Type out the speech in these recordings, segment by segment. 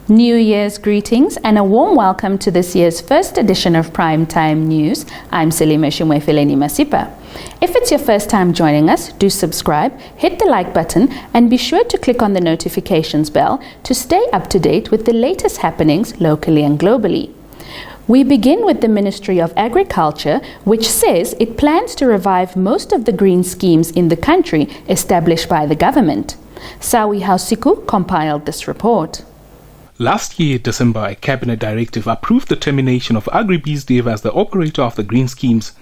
New Year's greetings and a warm welcome to this year's first edition of Primetime News. I'm Selima Shimwefeleni Masipa. If it's your first time joining us, do subscribe, hit the like button, and be sure to click on the notifications bell to stay up to date with the latest happenings locally and globally. We begin with the Ministry of Agriculture, which says it plans to revive most of the green schemes in the country established by the government. Sawi Hausiku compiled this report. Last year, December, a cabinet directive approved the termination of AgriBeesDev as the operator of the green schemes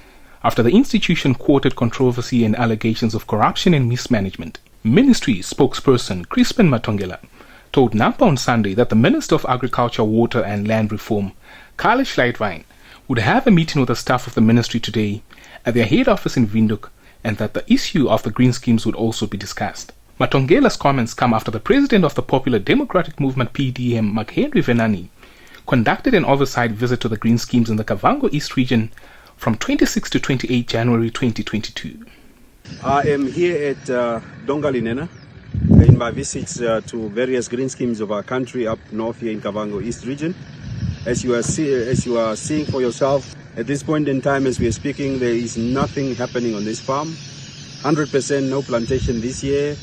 after the institution courted controversy and allegations of corruption and mismanagement. Ministry spokesperson Crispin Matongela told Nampa on Sunday that the Minister of Agriculture, Water and Land Reform, Carl Schleitwein, would have a meeting with the staff of the ministry today at their head office in Windhoek, and that the issue of the green schemes would also be discussed. Matongela's comments come after the president of the Popular Democratic Movement PDM, McHenry Venani, conducted an oversight visit to the green schemes in the Kavango East region from 26 to 28 January 2022. I am here at Dongalinena in my visits to various green schemes of our country up north here in Kavango East region. As you are seeing for yourself, at this point in time as we are speaking, there is nothing happening on this farm. 100% no plantation this year.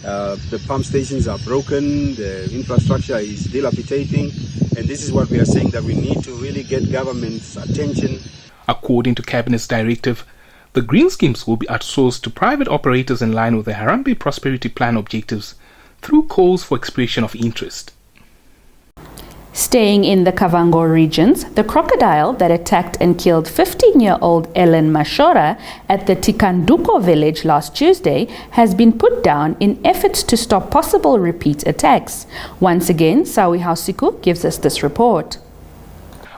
The pump stations are broken, the infrastructure is dilapidating, and this is what we are saying, that we need to really get government's attention. According to Cabinet's directive, the green schemes will be outsourced to private operators in line with the Harambee Prosperity Plan objectives through calls for expression of interest. Staying in the Kavango regions, the crocodile that attacked and killed 15-year-old Ellen Mashora at the Tikanduko village last Tuesday has been put down in efforts to stop possible repeat attacks. Once again, Sawi Hausiku gives us this report.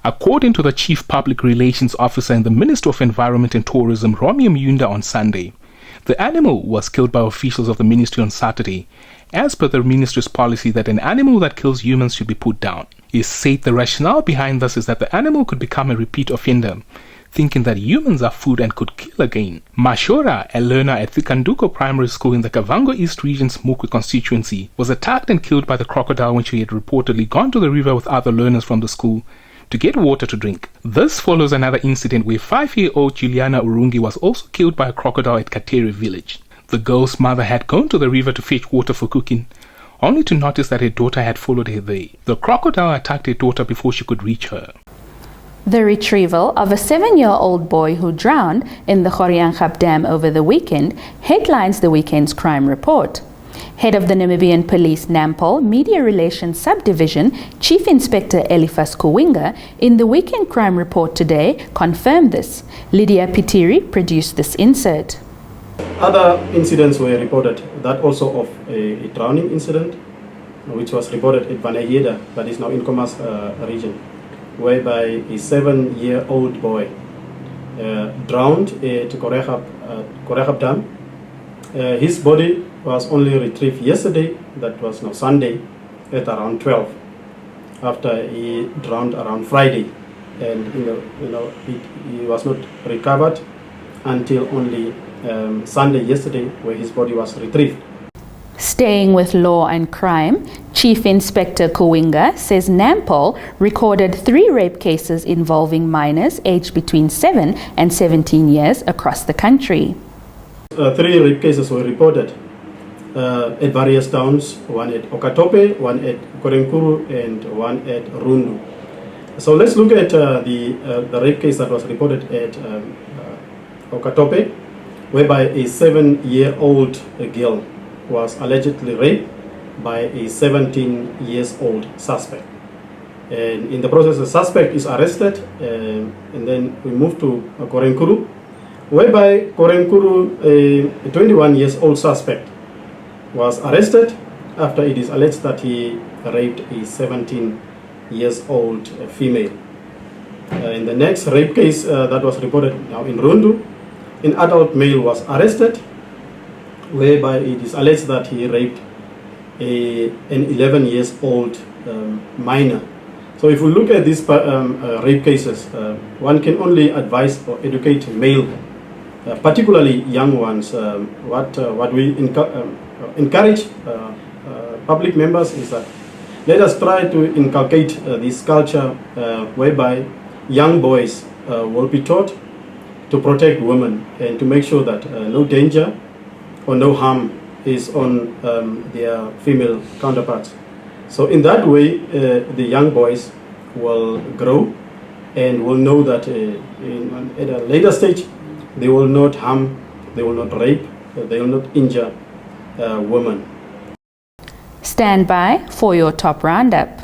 According to the Chief Public Relations Officer in the Ministry of Environment and Tourism, Romeo Myunda, on Sunday, the animal was killed by officials of the ministry on Saturday, as per the ministry's policy that an animal that kills humans should be put down. He said the rationale behind this is that the animal could become a repeat offender, thinking that humans are food and could kill again. Mashora, a learner at Tikanduko Primary School in the Kavango East Region's Mukwe constituency, was attacked and killed by the crocodile when she had reportedly gone to the river with other learners from the school to get water to drink. This follows another incident where 5-year-old Juliana Urungi was also killed by a crocodile at Katere village. The girl's mother had gone to the river to fetch water for cooking, only to notice that her daughter had followed her there. The crocodile attacked her daughter before she could reach her. The retrieval of a 7-year-old boy who drowned in the Goriangsap Dam over the weekend headlines the weekend's crime report. Head of the Namibian Police Nampol Media Relations Subdivision, Chief Inspector Eliphas Kuwinga, in the weekend crime report today confirmed this. Lydia Pitiri produced this insert. Other incidents were reported, that also of a drowning incident, which was reported at Vanayeda, that is now in Khomas region, whereby a 7-year-old boy drowned at Goriangsap Dam. His body was only retrieved yesterday, that was now Sunday, at around 12, after he drowned around Friday, and he was not recovered until only Sunday yesterday, where his body was retrieved. Staying with law and crime, Chief Inspector Kuwinga says Nampol recorded 3 rape cases involving minors aged between 7 and 17 years across the country. 3 rape cases were reported at various towns, one at Okatope, one at Korenkuru, and one at Rundu. So let's look at the rape case that was reported at Okatope, whereby a 7-year-old girl was allegedly raped by a 17-year-old suspect. And in the process, the suspect is arrested, and then we move to Korenkuru, whereby Korenkuru, a 21-year-old suspect, was arrested after it is alleged that he raped a 17-year-old female. In the next rape case that was reported now in Rundu, an adult male was arrested, whereby it is alleged that he raped an 11-year-old minor. So if we look at these rape cases, one can only advise or educate male, particularly young ones. What we encourage public members is that let us try to inculcate this culture whereby young boys will be taught to protect women and to make sure that no danger or no harm is on their female counterparts. So in that way, the young boys will grow and will know that at a later stage, they will not harm, they will not rape, they will not injure women. Stand by for your top roundup.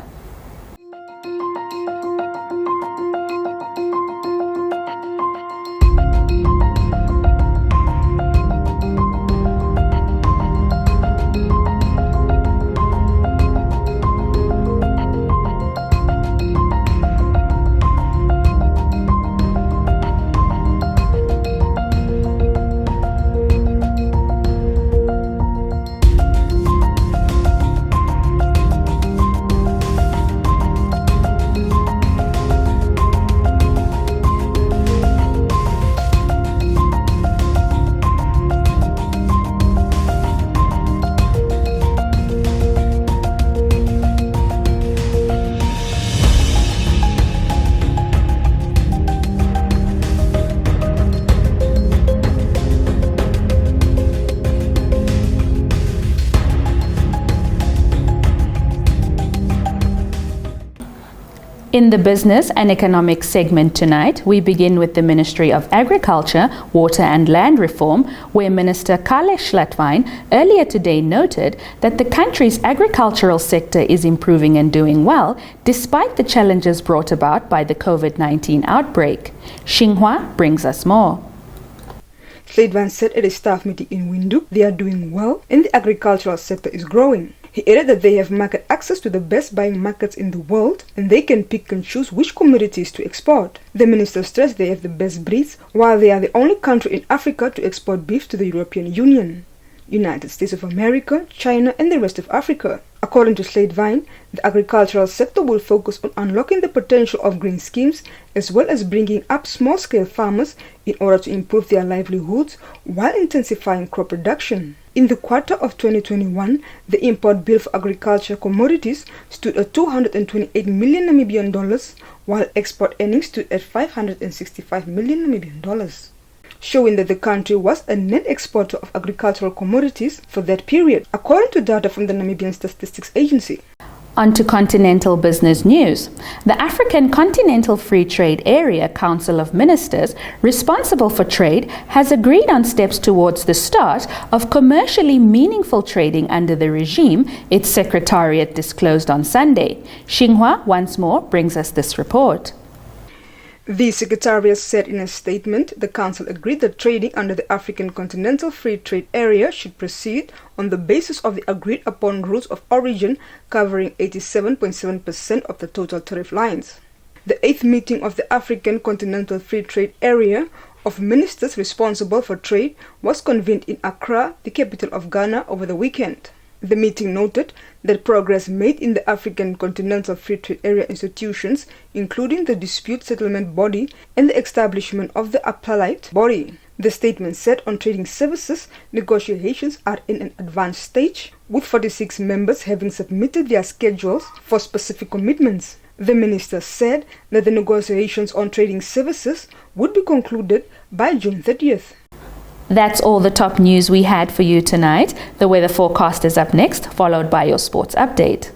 In the business and economic segment tonight, we begin with the Ministry of Agriculture, Water and Land Reform, where Minister Kailash Latwine earlier today noted that the country's agricultural sector is improving and doing well, despite the challenges brought about by the COVID-19 outbreak. Xinhua brings us more. Latwine said at a staff meeting in Windhoek they are doing well and the agricultural sector is growing. He added that they have market access to the best buying markets in the world and they can pick and choose which commodities to export. The minister stressed they have the best breeds, while they are the only country in Africa to export beef to the European Union, United States of America, China and the rest of Africa. According to Latwine, the agricultural sector will focus on unlocking the potential of green schemes as well as bringing up small-scale farmers in order to improve their livelihoods while intensifying crop production. In the quarter of 2021, the import bill for agriculture commodities stood at 228 million Namibian dollars, while export earnings stood at 565 million Namibian dollars, showing that the country was a net exporter of agricultural commodities for that period, according to data from the Namibian Statistics Agency. On to continental business news. The African Continental Free Trade Area Council of Ministers, responsible for trade, has agreed on steps towards the start of commercially meaningful trading under the regime, its secretariat disclosed on Sunday. Xinhua once more brings us this report. The Secretariat said in a statement the Council agreed that trading under the African Continental Free Trade Area should proceed on the basis of the agreed upon rules of origin covering 87.7% of the total tariff lines. The 8th meeting of the African Continental Free Trade Area of Ministers responsible for trade was convened in Accra, the capital of Ghana, over the weekend. The meeting noted that progress made in the African Continental Free Trade Area institutions, including the Dispute Settlement Body and the establishment of the Appellate Body. The statement said on trading services, negotiations are in an advanced stage, with 46 members having submitted their schedules for specific commitments. The minister said that the negotiations on trading services would be concluded by June 30th. That's all the top news we had for you tonight. The weather forecast is up next, followed by your sports update.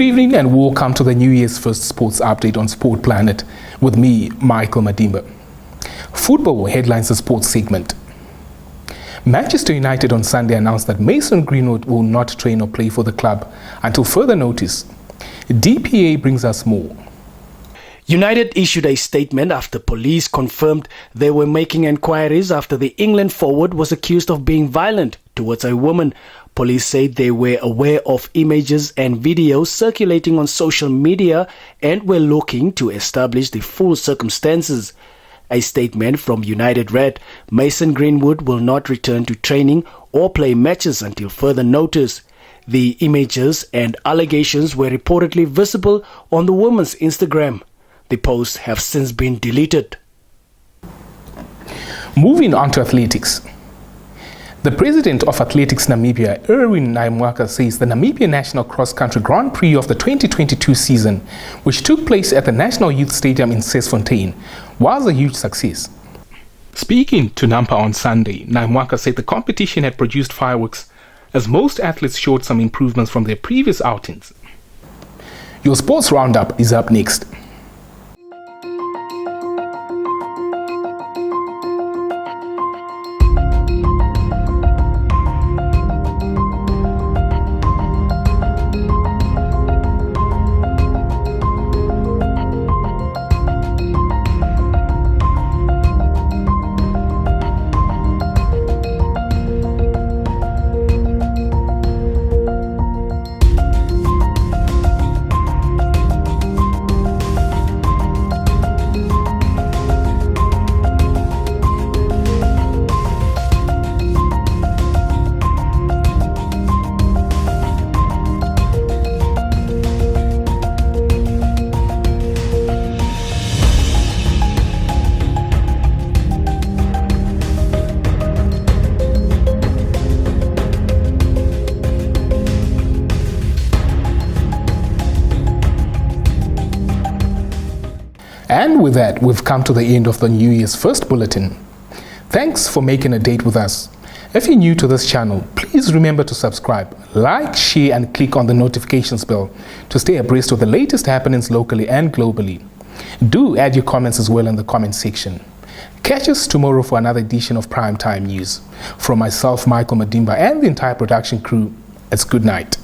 Good evening and welcome to the New Year's first sports update on Sport Planet with me, Michael Madimba. Football headlines the sports segment. Manchester United on Sunday announced that Mason Greenwood will not train or play for the club until further notice. DPA brings us more. United issued a statement after police confirmed they were making inquiries after the England forward was accused of being violent towards a woman. Police said they were aware of images and videos circulating on social media and were looking to establish the full circumstances. A statement from United read, Mason Greenwood will not return to training or play matches until further notice. The images and allegations were reportedly visible on the woman's Instagram. The posts have since been deleted. Moving on to athletics. The president of Athletics Namibia, Erwin Naimwaka, says the Namibia National Cross Country Grand Prix of the 2022 season, which took place at the National Youth Stadium in Sesfontein, was a huge success. Speaking to Nampa on Sunday, Naimwaka said the competition had produced fireworks as most athletes showed some improvements from their previous outings. Your sports roundup is up next. And with that, we've come to the end of the New Year's first bulletin. Thanks for making a date with us. If you're new to this channel, please remember to subscribe, like, share, and click on the notifications bell to stay abreast of the latest happenings locally and globally. Do add your comments as well in the comment section. Catch us tomorrow for another edition of Primetime News. From myself, Michael Madimba, and the entire production crew, it's good night.